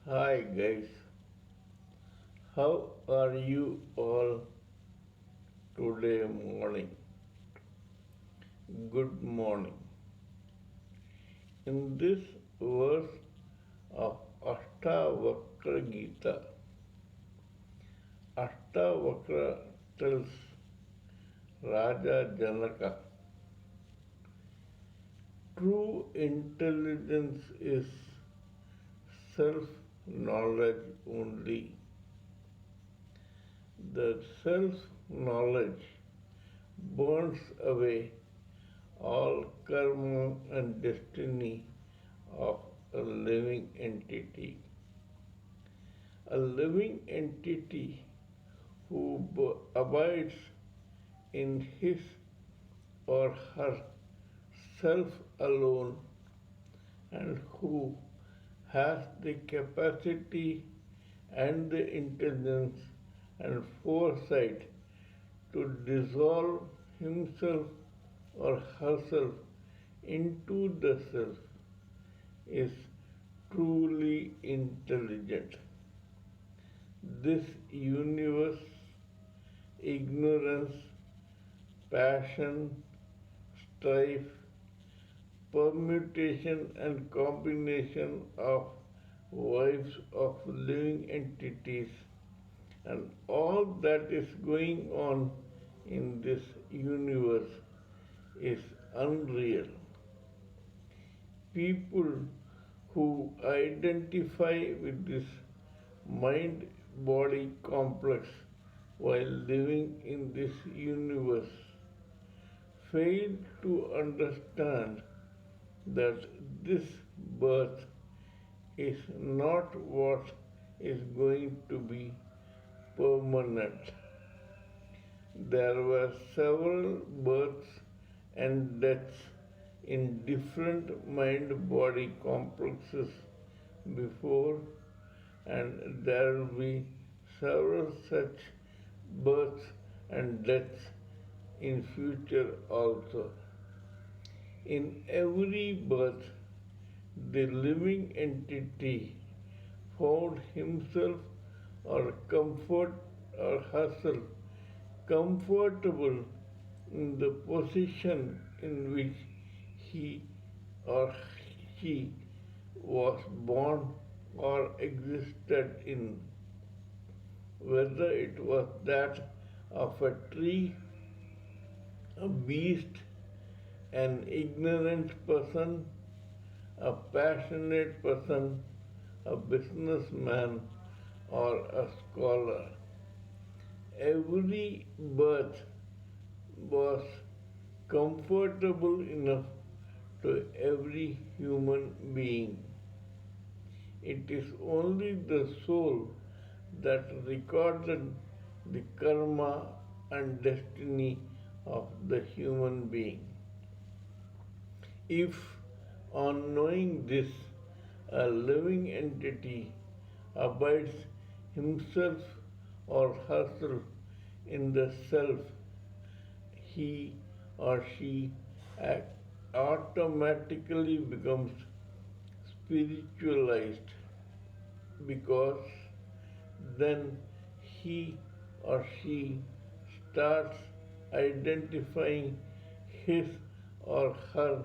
Hi guys, how are you all today morning? Good morning. In this verse of Ashtavakra Gita, Ashtavakra tells Raja Janaka, true intelligence is self-knowledge only. The self-knowledge burns away all karma and destiny of a living entity. A living entity who abides in his or her self alone and who has the capacity and the intelligence and foresight to dissolve himself or herself into the self is truly intelligent. This universe, ignorance, passion, strife, permutation and combination of waves of living entities and all that is going on in this universe is unreal. People who identify with this mind body complex while living in this universe fail to understand that this birth is not what is going to be permanent. There were several births and deaths in different mind body complexes before, and there will be several such births and deaths in future also. In every birth, the living entity found himself or comfort or herself comfortable in the position in which he or she was born or existed in, whether it was that of a tree, a beast, an ignorant person, a passionate person, a businessman, or a scholar. Every birth was comfortable enough to every human being. It is only the soul that recorded the karma and destiny of the human being. If, on knowing this, a living entity abides himself or herself in the self, he or she automatically becomes spiritualized because then he or she starts identifying his or her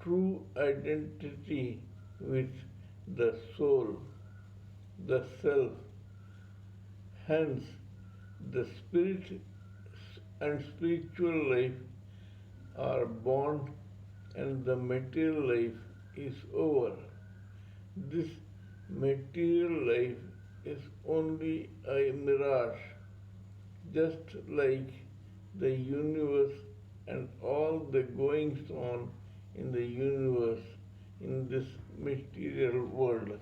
true identity with the soul, the self. Hence, the spirit and spiritual life are born and the material life is over. This material life is only a mirage, just like the universe and all the goings on in the universe in this material world.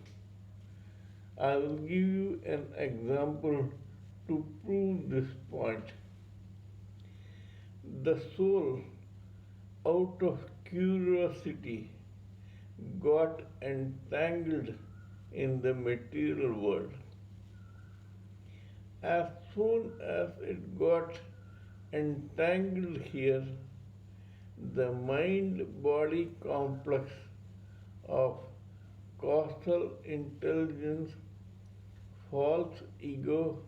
I will give you an example to prove this point. The soul, out of curiosity, got entangled in the material world. As soon as it got entangled here, the mind body complex of causal intelligence, false ego,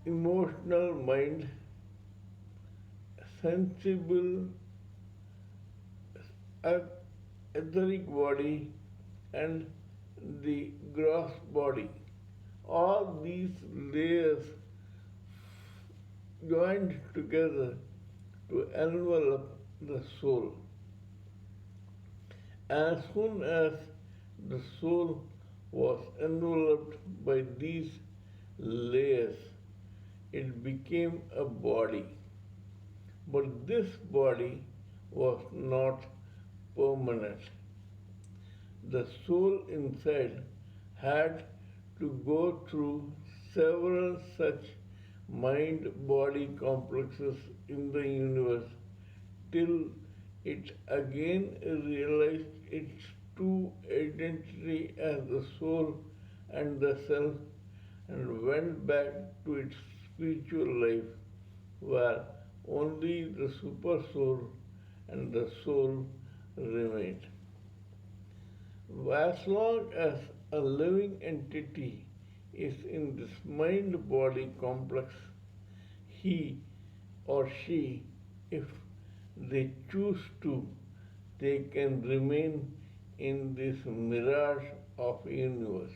emotional mind, sensible etheric body, and the gross body. All these layers joined together to envelop the soul. As soon as the soul was enveloped by these layers, it became a body. But this body was not permanent. The soul inside had to go through several such mind body complexes in the universe till it again realized its true identity as the soul and the self and went back to its spiritual life where only the super soul and the soul remained. As long as a living entity is in this mind body complex, he or she, if they choose to, they can remain in this mirage of universe.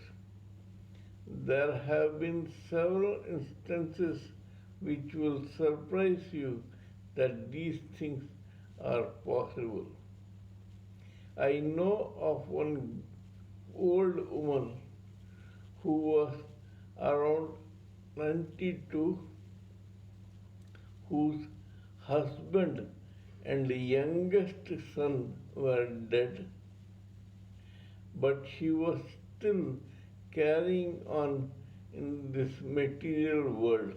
There have been several instances which will surprise you that these things are possible. I know of one old woman who was around 92, whose husband and youngest son were dead, but she was still carrying on in this material world.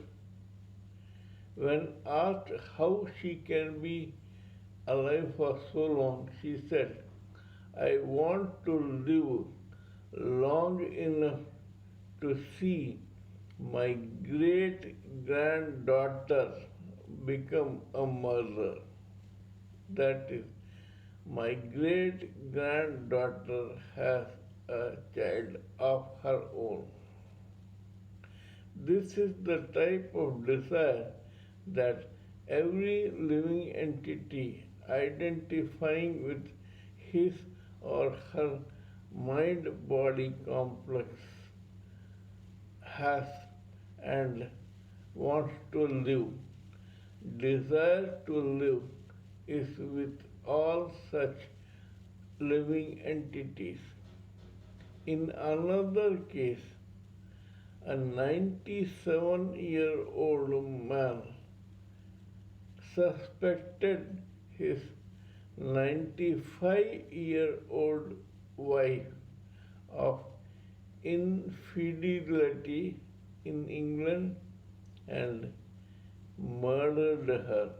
When asked how she can be alive for so long, she said, I want to live long enough to see my great granddaughter become a mother. That is, my great granddaughter has a child of her own. This is the type of desire that every living entity identifying with his or her mind body complex has and wants to live. Desire to live is with all such living entities. In another case, a 97-year-old man suspected his 95-year-old wife of infidelity in England and murdered her.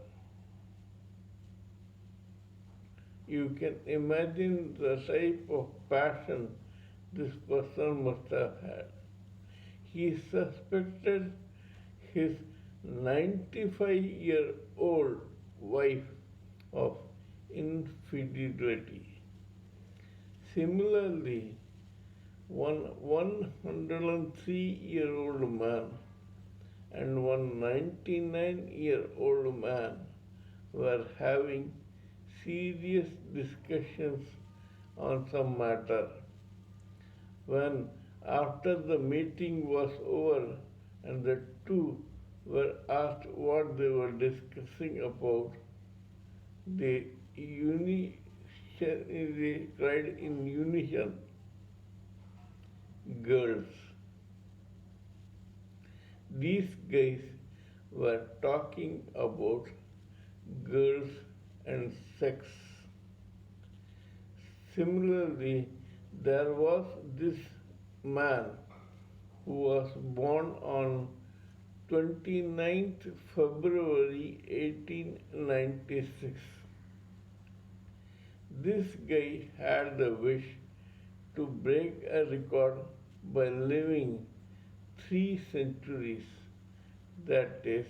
You can imagine the type of passion this person must have had. He suspected his 95-year-old wife of infidelity. Similarly, one 103-year-old man and one 99-year-old man were having serious discussions on some matter. When, after the meeting was over and the two were asked what they were discussing about, they cried in unison, girls. These guys were talking about girls and sex. Similarly, there was this man who was born on 29th February 1896. This guy had the wish to break a record by living 3 centuries, that is,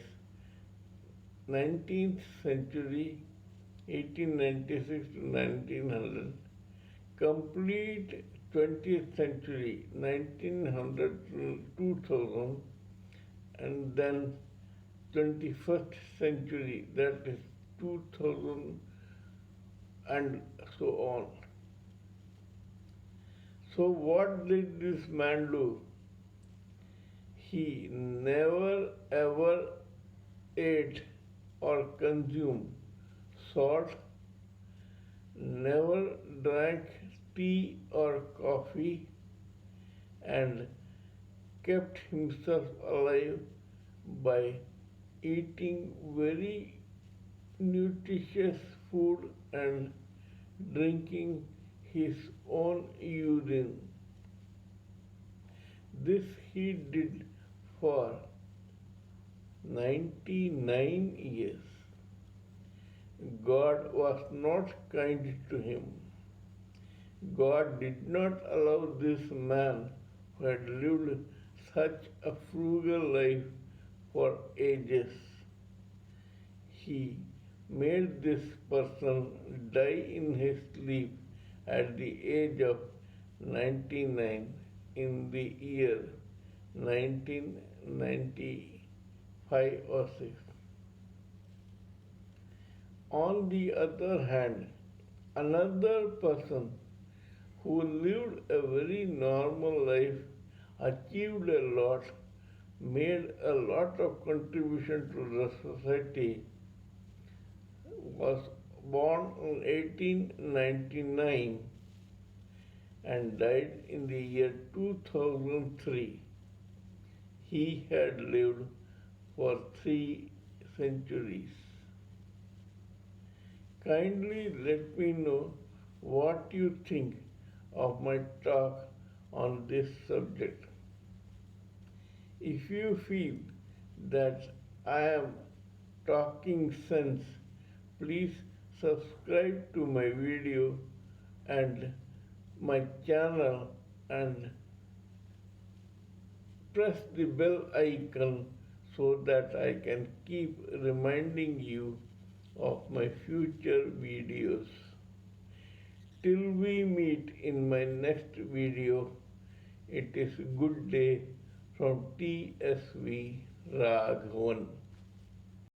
19th century, 1896 to 1900, complete 20th century, 1900 to 2000, and then 21st century, that is 2000 and so on. So, what did this man do? He never ever ate or consumed salt, never drank tea or coffee, and kept himself alive by eating very nutritious food and drinking his own urine. This he did for 99 years. God was not kind to him. God did not allow this man who had lived such a frugal life for ages. He made this person die in his sleep at the age of 99 in the year 1995 or 6. On the other hand, another person who lived a very normal life, achieved a lot, made a lot of contribution to the society, was born in 1899 and died in the year 2003. He had lived for 3 centuries. Kindly let me know what you think of my talk on this subject. If you feel that I am talking sense, please subscribe to my video and my channel and press the bell icon so that I can keep reminding you of my future videos. Till we meet in my next video, it is good day from TSV Raghavan.